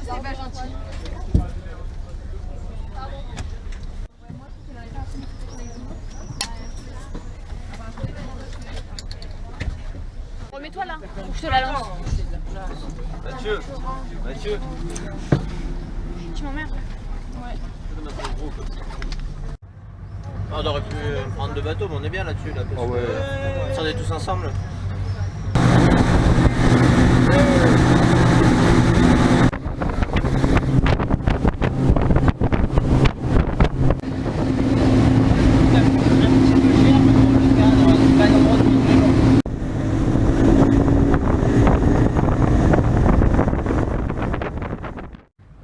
C'est pas gentil. Remets-toi là, je te la lance. Mathieu, Mathieu. Tu m'emmerdes. Ouais. On aurait pu prendre deux bateaux, mais on est bien là-dessus, là, parce que si on est tous ensemble.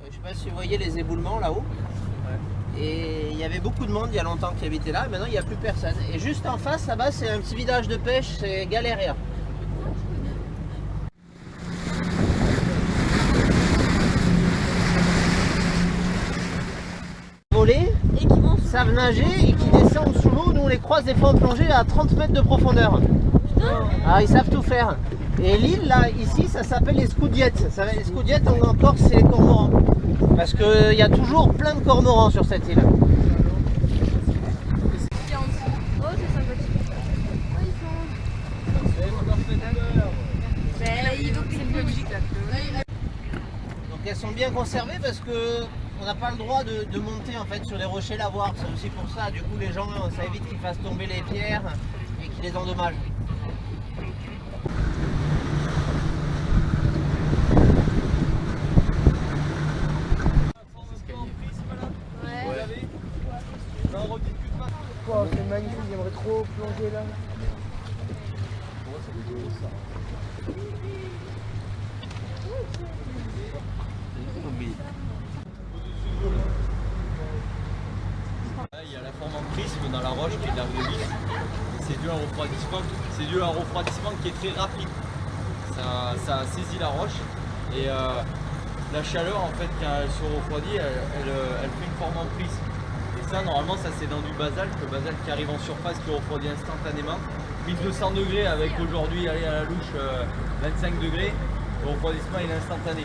Je sais pas si vous voyez les éboulements là-haut. Et il y avait beaucoup de monde il y a longtemps qui habitait là, maintenant il n'y a plus personne. Et juste en face là-bas c'est un petit village de pêche, c'est Galéria. Voler, et qui savent nager et qui descendent sous l'eau, nous on les croise des fois en plongée à 30 mètres de profondeur. Ah, ils savent tout faire. Et l'île là, ici, ça s'appelle les Scoudiettes. Les Scoudiettes en Corse, c'est les cormorans. Parce qu'il y a toujours plein de cormorans sur cette île. Donc elles sont bien conservées parce que on n'a pas le droit de monter en fait sur les rochers la voir. C'est aussi pour ça, du coup les gens, ça évite qu'ils fassent tomber les pierres et qu'ils les endommagent. Wow, c'est magnifique, j'aimerais trop plonger là. Il y a la forme en prisme dans la roche qui est de la rhyolite. C'est dû à un refroidissement qui est très rapide. Ça a saisi la roche et la chaleur en fait quand elle se refroidit, elle fait une forme en prisme. Et ça normalement ça c'est dans du basalte, le basalte qui arrive en surface qui refroidit instantanément. 1200 degrés avec aujourd'hui aller à la louche 25 degrés, le refroidissement il est instantané.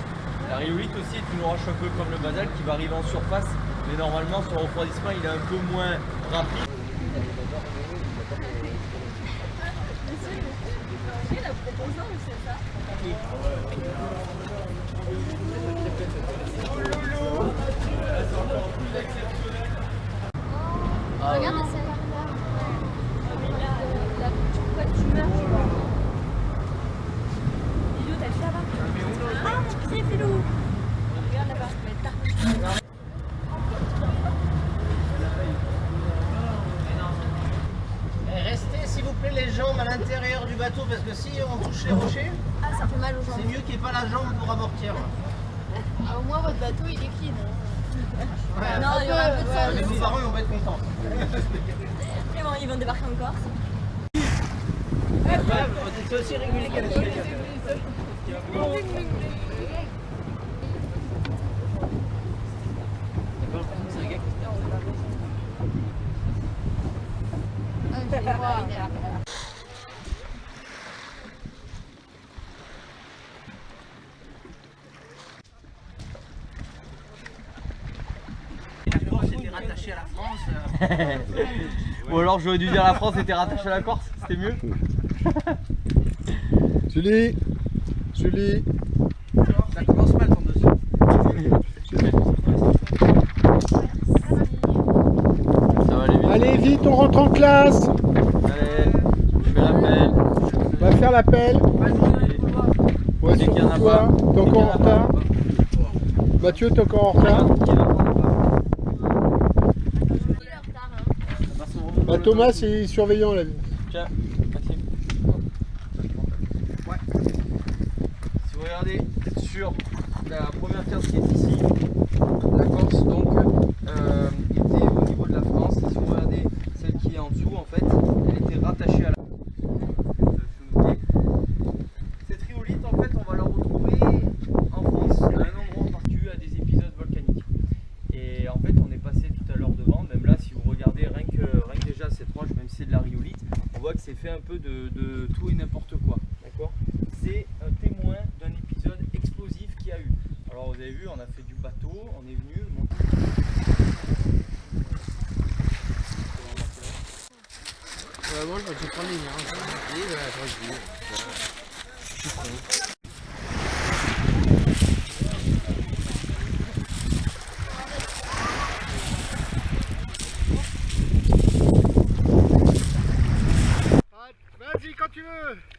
La rhyolite aussi est une roche un peu comme le basalte qui va arriver en surface, mais normalement son refroidissement il est un peu moins rapide. Regarde celle-là. Pourquoi tu meurs? Lilo, t'as vu là-bas? Ah, mon petit vélo. Regarde là-bas. Restez s'il vous plaît les jambes à l'intérieur du bateau parce que si on touche les rochers, Ah, ça fait mal aux jambes. c'est mieux qu'il n'y ait pas la jambe pour amortir. Ah, au moins, votre bateau, il est clean. Ouais, Non, il y aura un peu de sang. mais nos parents ils vont pas être contents. Mais bon, ils vont débarquer en Corse. C'est aussi régulier qu'à l'Espagne. C'était rattaché à la France. Ou alors j'aurais dû dire la France était rattachée à la Corse, c'était mieux. Julie, Julie. Ça commence mal ton dossier. Ça va aller vite. Allez vite, on rentre en classe. Allez, je fais l'appel. On va faire l'appel. Ouais, Dès qu'il y en a surtout toi. pas. T'es encore en retard. Mathieu, t'es encore en retard. Bah, Thomas, c'est surveillant là. Tiens, Maxime. Ouais. Si vous regardez sur la première carte qui est ici, la Corse donc était au niveau de la France. Si vous regardez celle qui est en dessous, en fait, elle était rattachée à la. Cette rhyolite, en fait, on va la retrouver en France, à un endroit en particulier, à des épisodes volcaniques. Et en fait, on est passé tout à l'heure devant, même là, si vous regardez rien que déjà cette roche, même si c'est de la rhyolite, on voit que c'est fait un peu de tout et n'importe quoi. D'accord. C'est un témoin d'un épisode explosif qu'il y a eu. Alors, Alors vous avez vu, on a fait du bateau, on est venu monter. Moi je vais prendre les liens. Je suis con. Vas-y quand tu veux.